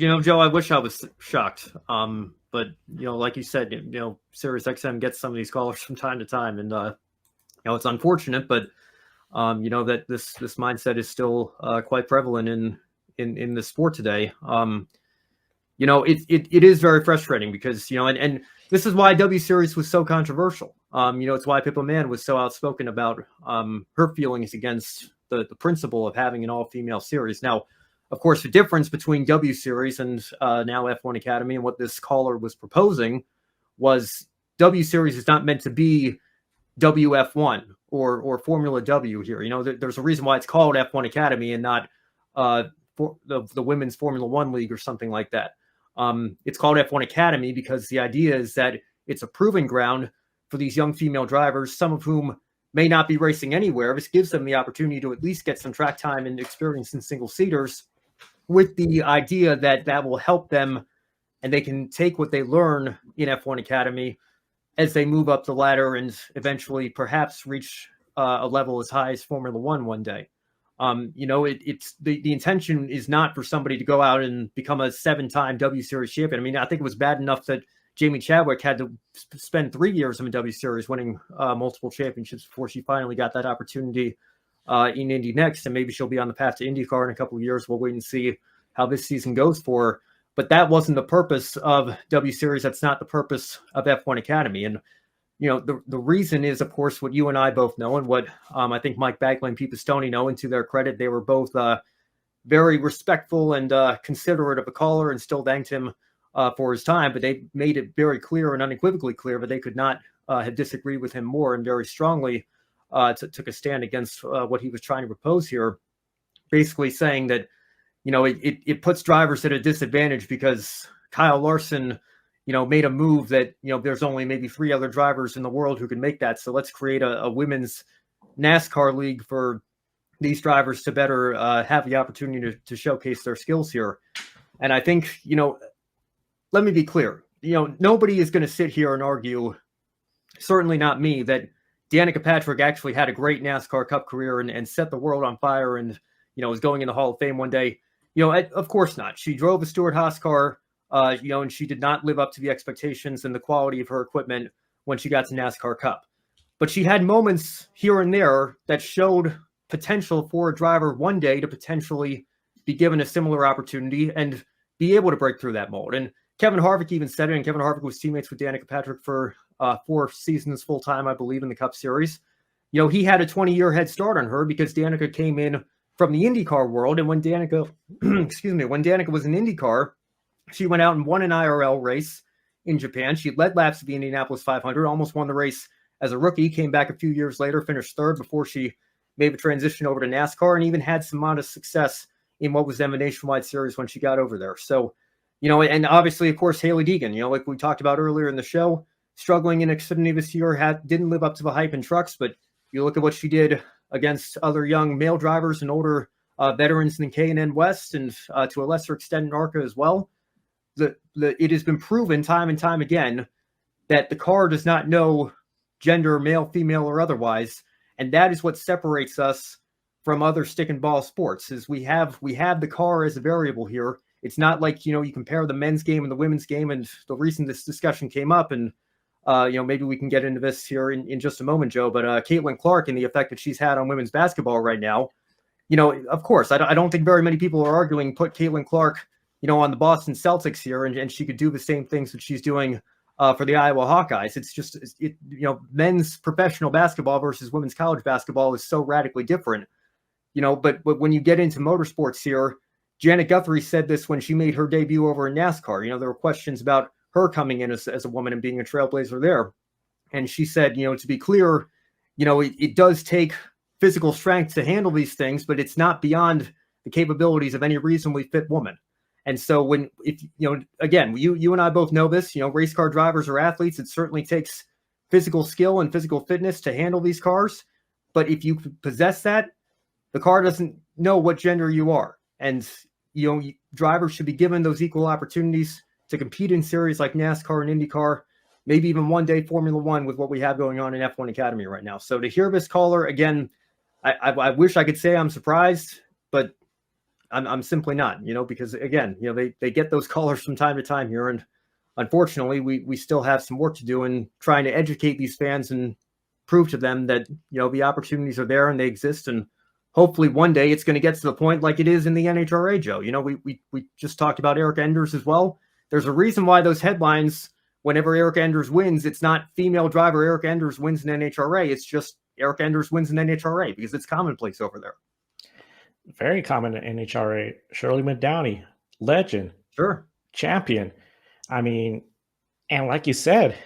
Joe, I wish I was shocked. But like you said, SiriusXM gets some of these callers from time to time, and it's unfortunate, but that this mindset is still quite prevalent in the sport today. It is very frustrating because and this is why W Series was so controversial. It's why Pippa Mann was so outspoken about her feelings against the principle of having an all-female series. Now, of course, the difference between W Series and now F1 Academy and what this caller was proposing was W Series is not meant to be WF1 or Formula W here. There's a reason why it's called F1 Academy and not for the Women's Formula One League or something like that. It's called F1 Academy because the idea is that it's a proving ground for these young female drivers, some of whom may not be racing anywhere. This gives them the opportunity to at least get some track time and experience in single seaters, with the idea that that will help them and they can take what they learn in F1 Academy as they move up the ladder and eventually perhaps reach a level as high as Formula One day. It's the intention is not for somebody to go out and become a 7-time W Series champion. I mean, I think it was bad enough that Jamie Chadwick had to spend 3 years in the W Series winning multiple championships before she finally got that opportunity in Indy next. And maybe she'll be on the path to IndyCar in a couple of years. We'll wait and see how this season goes for her. But that wasn't the purpose of W Series. That's not the purpose of F1 Academy. And the reason is, of course, what you and I both know, and what I think Mike Bagley and Pete Pistone know. And to their credit, they were both very respectful and considerate of the caller and still thanked him for his time. But they made it very clear and unequivocally clear that they could not have disagreed with him more, and very strongly took a stand against what he was trying to propose here, basically saying that it puts drivers at a disadvantage because Kyle Larson made a move that, there's only maybe 3 other drivers in the world who can make that. So let's create a women's NASCAR league for these drivers to better have the opportunity to showcase their skills here. And I think, let me be clear, nobody is going to sit here and argue, certainly not me, that Danica Patrick actually had a great NASCAR Cup career and set the world on fire and, was going in the Hall of Fame one day. Of course not. She drove a Stewart-Haas car, and she did not live up to the expectations and the quality of her equipment when she got to NASCAR Cup. But she had moments here and there that showed potential for a driver one day to potentially be given a similar opportunity and be able to break through that mold. And Kevin Harvick even said it, and Kevin Harvick was teammates with Danica Patrick for 4 seasons full-time, I believe, in the Cup Series. He had a 20-year head start on her because Danica came in from the IndyCar world. And when Danica, when Danica was in IndyCar, she went out and won an IRL race in Japan. She led laps of the Indianapolis 500, almost won the race as a rookie, came back a few years later, finished 3rd before she made the transition over to NASCAR, and even had some modest success in what was then the Nationwide Series when she got over there. So, and obviously, of course, Hailie Deegan, like we talked about earlier in the show, struggling in Xfinity this year, didn't live up to the hype in trucks, but you look at what she did against other young male drivers and older veterans in the K&N West, and to a lesser extent in ARCA as well. It has been proven time and time again that the car does not know gender, male, female, or otherwise, and that is what separates us from other stick and ball sports. Is we have the car as a variable here. It's not like you compare the men's game and the women's game. And the reason this discussion came up, and maybe we can get into this here in just a moment, Joe. But Caitlin Clark and the effect that she's had on women's basketball right now. Of course, I don't think very many people are arguing put Caitlin Clark on the Boston Celtics here, and she could do the same things that she's doing for the Iowa Hawkeyes. It's just, men's professional basketball versus women's college basketball is so radically different, but when you get into motorsports here, Janet Guthrie said this when she made her debut over in NASCAR. There were questions about her coming in as a woman and being a trailblazer there. And she said, to be clear, it does take physical strength to handle these things, but it's not beyond the capabilities of any reasonably fit woman. And so again, you and I both know this, race car drivers are athletes. It certainly takes physical skill and physical fitness to handle these cars. But if you possess that, the car doesn't know what gender you are. And, drivers should be given those equal opportunities to compete in series like NASCAR and IndyCar, maybe even one day Formula One with what we have going on in F1 Academy right now. So to hear this caller, again, I wish I could say I'm surprised, but I'm simply not, because again, they get those callers from time to time here. And unfortunately, we still have some work to do in trying to educate these fans and prove to them that, the opportunities are there and they exist. And hopefully one day it's going to get to the point like it is in the NHRA, Joe. We just talked about Eric Enders as well. There's a reason why those headlines, whenever Eric Enders wins, it's not female driver Eric Enders wins in NHRA. It's just Eric Enders wins in NHRA because it's commonplace over there. Very common in NHRA. Shirley McDowney, legend. Sure. Champion. I mean, and like you said,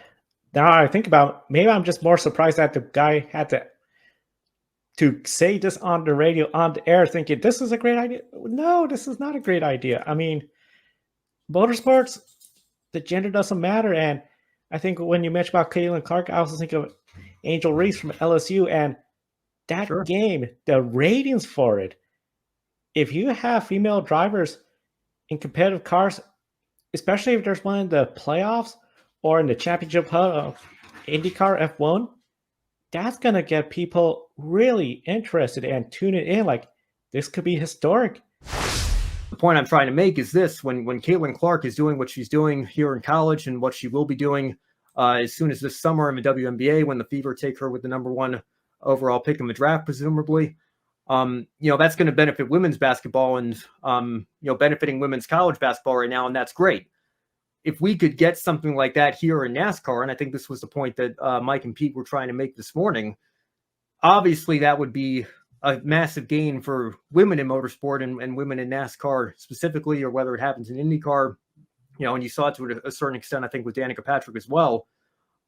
now I think about, maybe I'm just more surprised that the guy had to say this on the radio, on the air, thinking this is a great idea. No, this is not a great idea. I mean, motorsports, the gender doesn't matter. And I think when you mentioned about Caitlin Clark, I also think of Angel Reese from LSU, and that game, the ratings for it. If you have female drivers in competitive cars, especially if there's one in the playoffs or in the championship of IndyCar F1, that's going to get people really interested and tuning in. Like, this could be historic. The point I'm trying to make is this: when Caitlin Clark is doing what she's doing here in college and what she will be doing as soon as this summer in the WNBA, when the Fever take her with the number 1 overall pick in the draft, presumably, that's going to benefit women's basketball and, benefiting women's college basketball right now. And that's great. If we could get something like that here in NASCAR, and I think this was the point that Mike and Pete were trying to make this morning, obviously that would be a massive gain for women in motorsport and women in NASCAR specifically, or whether it happens in IndyCar, and you saw it to a certain extent, I think, with Danica Patrick as well.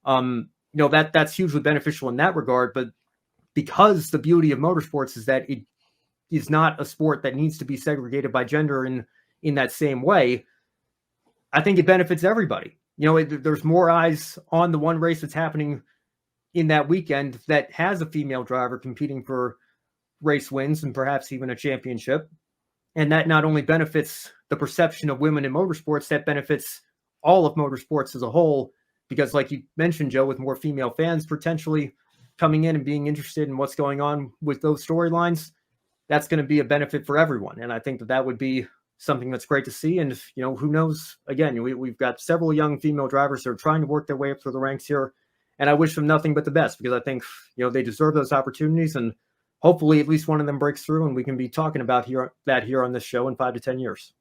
That's hugely beneficial in that regard. But because the beauty of motorsports is that it is not a sport that needs to be segregated by gender in that same way, I think it benefits everybody. There's more eyes on the one race that's happening in that weekend that has a female driver competing for race wins and perhaps even a championship. And that not only benefits the perception of women in motorsports, that benefits all of motorsports as a whole, because like you mentioned, Joe, with more female fans potentially coming in and being interested in what's going on with those storylines, that's going to be a benefit for everyone. And I think that would be something that's great to see. And, who knows, again, we've got several young female drivers that are trying to work their way up through the ranks here. And I wish them nothing but the best, because I think, they deserve those opportunities, and hopefully at least one of them breaks through and we can be talking about that here on this show in 5 to 10 years.